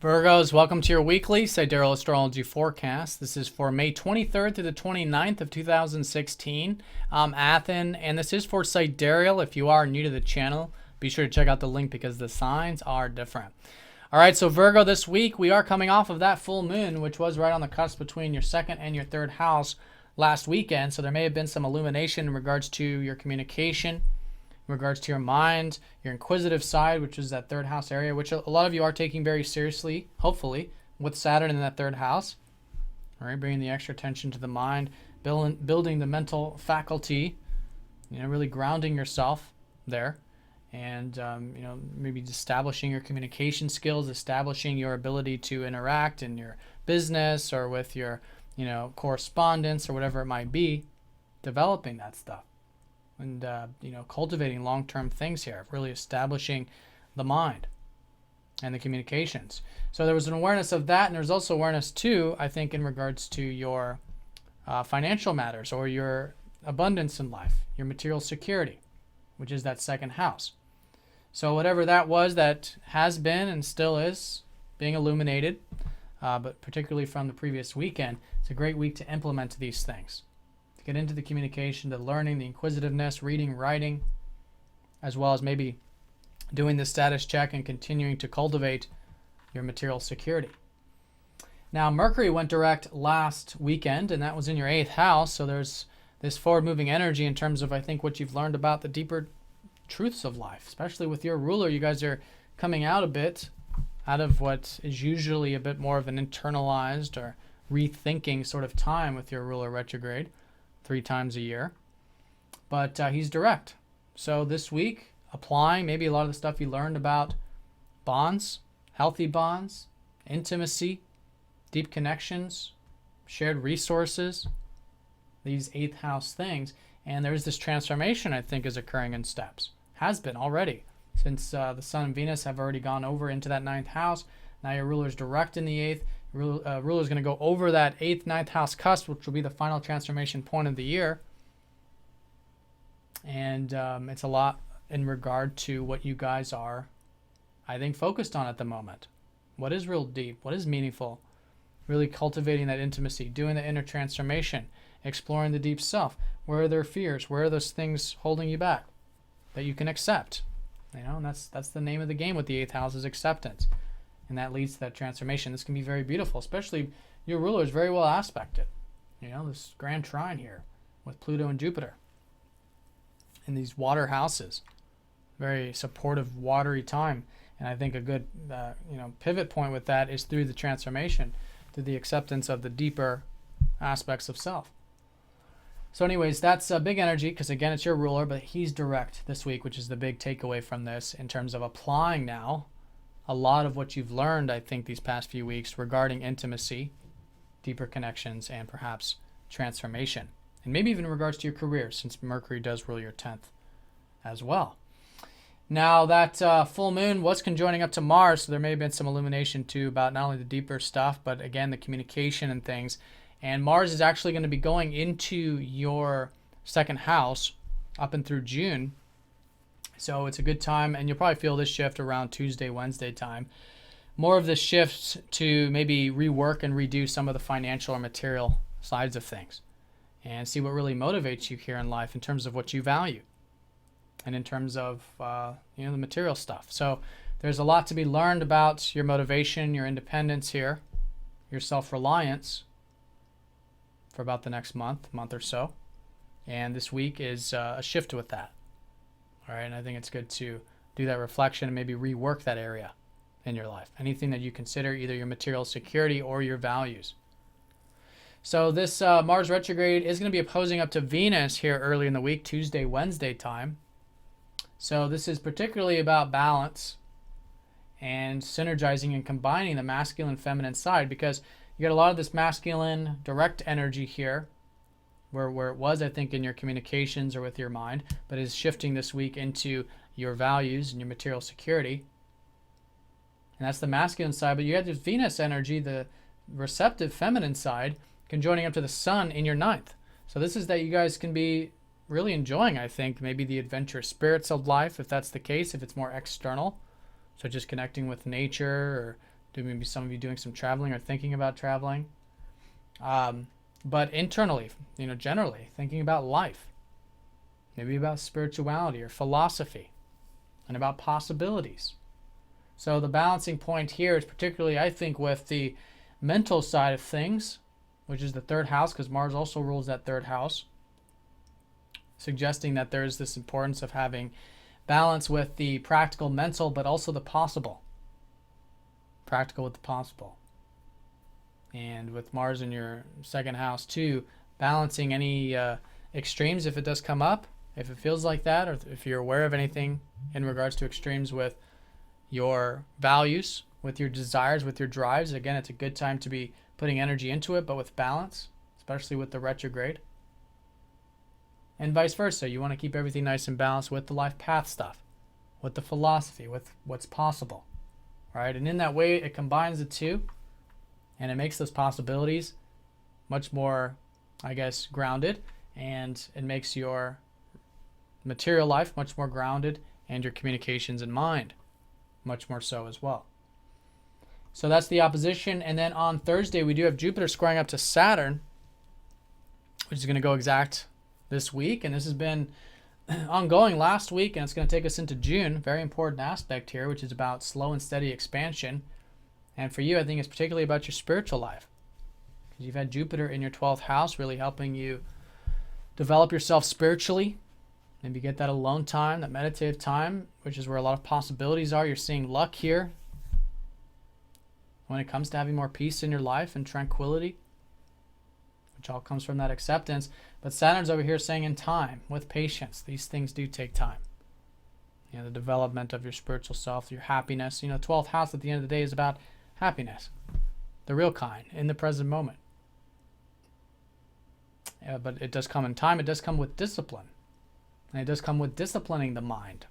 Virgos, welcome to your weekly Sidereal Astrology forecast. This is for May 23rd through the 29th of 2016. I'm Athen, and this is for Sidereal. If you are new to the channel, be sure to check out the link because the signs are different. All right, so Virgo, this week we are coming off of that full moon, which was right on the cusp between your second and your third house last weekend. So there may have been some illumination in regards to your communication, in regards to your mind, your inquisitive side, which is that third house area, which a lot of you are taking very seriously, hopefully, with Saturn in that third house. All right, bringing the extra attention to the mind, building the mental faculty, really grounding yourself there, and maybe establishing your communication skills, establishing your ability to interact in your business or with your, correspondence or whatever it might be, developing that stuff. And cultivating long-term things here, really establishing the mind and the communications. So there was an awareness of that, and there's also awareness too, I think, in regards to your financial matters or your abundance in life, your material security, which is that second house. So whatever that was, that has been and still is being illuminated, but particularly from the previous weekend, it's a great week to implement these things. Get into the communication, the learning, the inquisitiveness, reading, writing, as well as maybe doing the status check and continuing to cultivate your material security. Now, Mercury went direct last weekend, and that was in your 8th house. So there's this forward-moving energy in terms of, I think, what you've learned about the deeper truths of life, especially with your ruler. You guys are coming out a bit out of what is usually a bit more of an internalized or rethinking sort of time with your ruler retrograde. 3 times a year, but he's direct. So this week, applying maybe a lot of the stuff you learned about bonds, healthy bonds, intimacy, deep connections, shared resources, these 8th house things. And there's this transformation I think is occurring in steps. Has been already. Since the Sun and Venus have already gone over into that 9th house. Now your ruler's direct in the 8th. Ruler is going to go over that 8th, 9th house cusp, which will be the final transformation point of the year. And it's a lot in regard to what you guys are, I think, focused on at the moment. What is real deep? What is meaningful? Really cultivating that intimacy, doing the inner transformation, exploring the deep self. Where are their fears? Where are those things holding you back that you can accept? And that's the name of the game with the 8th house is acceptance. And that leads to that transformation. This can be very beautiful, especially your ruler is very well aspected. This grand trine here with Pluto and Jupiter in these water houses. Very supportive, watery time. And I think a good pivot point with that is through the transformation, through the acceptance of the deeper aspects of self. So anyways, that's a big energy because, again, it's your ruler, but he's direct this week, which is the big takeaway from this in terms of applying now a lot of what you've learned, I think, these past few weeks regarding intimacy, deeper connections, and perhaps transformation. And maybe even in regards to your career, since Mercury does rule your 10th as well. Now, that full moon was conjoining up to Mars, so there may have been some illumination, too, about not only the deeper stuff, but, again, the communication and things. And Mars is actually going to be going into your 2nd house up and through June. So it's a good time, and you'll probably feel this shift around Tuesday, Wednesday time. More of the shifts to maybe rework and redo some of the financial or material sides of things and see what really motivates you here in life in terms of what you value and in terms of the material stuff. So there's a lot to be learned about your motivation, your independence here, your self-reliance for about the next month or so. And this week is a shift with that. All right, and I think it's good to do that reflection and maybe rework that area in your life. Anything that you consider either your material security or your values. So this Mars retrograde is going to be opposing up to Venus here early in the week, Tuesday, Wednesday time. So this is particularly about balance and synergizing and combining the masculine feminine side, because you got a lot of this masculine direct energy here where it was, I think, in your communications or with your mind, but is shifting this week into your values and your material security. And that's the masculine side. But you have this Venus energy, the receptive feminine side, conjoining up to the Sun in your 9th. So this is that you guys can be really enjoying, I think, maybe the adventurous spirits of life, if that's the case, if it's more external. So just connecting with nature or Maybe some of you doing some traveling or thinking about traveling. But internally, generally thinking about life, maybe about spirituality or philosophy, and about possibilities. So the balancing point here is particularly, I think, with the mental side of things, which is the third house, because Mars also rules that third house, suggesting that there is this importance of having balance with the practical, mental, but also the possible. Practical with the possible. And with Mars in your second house too, balancing any extremes if it does come up, if it feels like that, or if you're aware of anything in regards to extremes with your values, with your desires, with your drives. Again, it's a good time to be putting energy into it, but with balance, especially with the retrograde. And vice versa. You want to keep everything nice and balanced with the life path stuff, with the philosophy, with what's possible, right? And in that way, it combines the two, and it makes those possibilities much more, I guess, grounded, and it makes your material life much more grounded, and your communications and mind much more so as well. So that's the opposition. And then on Thursday, we do have Jupiter squaring up to Saturn, which is going to go exact this week. And this has been ongoing last week, and it's going to take us into June. Very important aspect here, which is about slow and steady expansion. And for you, I think it's particularly about your spiritual life, because you've had Jupiter in your 12th house really helping you develop yourself spiritually. Maybe get that alone time, that meditative time, which is where a lot of possibilities are. You're seeing luck here when it comes to having more peace in your life and tranquility, which all comes from that acceptance. But Saturn's over here saying in time, with patience, these things do take time. The development of your spiritual self, your happiness. 12th house at the end of the day is about happiness, the real kind, in the present moment. But it does come in time. It does come with discipline. And it does come with disciplining the mind,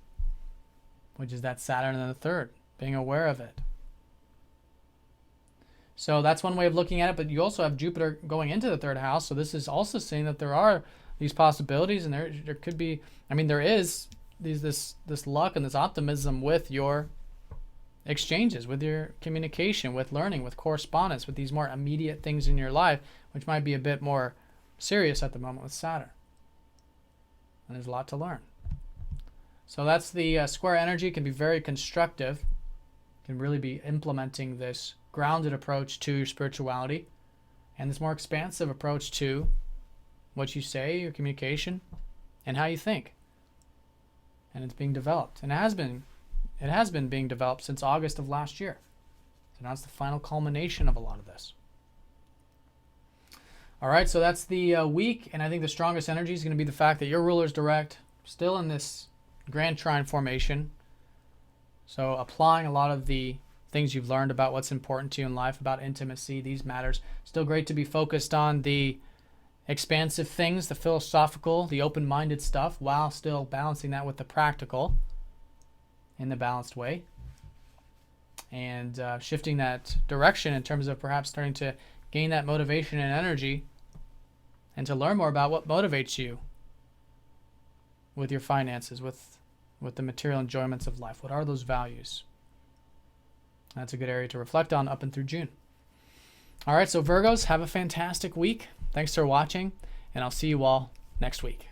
which is that Saturn in the third, being aware of it. So that's one way of looking at it, but you also have Jupiter going into the third house, so this is also saying that there are these possibilities, and there could be, there is this luck and this optimism with your exchanges, with your communication, with learning, with correspondence, with these more immediate things in your life, which might be a bit more serious at the moment with Saturn. And there's a lot to learn. So that's the square energy. Can be very constructive. Can really be implementing this grounded approach to your spirituality and this more expansive approach to what you say, your communication, and how you think. And it's being developed. And it has been being developed since August of last year. So now it's the final culmination of a lot of this. All right, so that's the week, and I think the strongest energy is going to be the fact that your ruler is direct, still in this grand trine formation. So applying a lot of the things you've learned about what's important to you in life, about intimacy, these matters. Still great to be focused on the expansive things, the philosophical, the open-minded stuff, while still balancing that with the practical in the balanced way. And shifting that direction in terms of perhaps starting to gain that motivation and energy, and to learn more about what motivates you with your finances, with the material enjoyments of life. What are those values? That's a good area to reflect on up and through June. All right, so Virgos, have a fantastic week. Thanks for watching, and I'll see you all next week.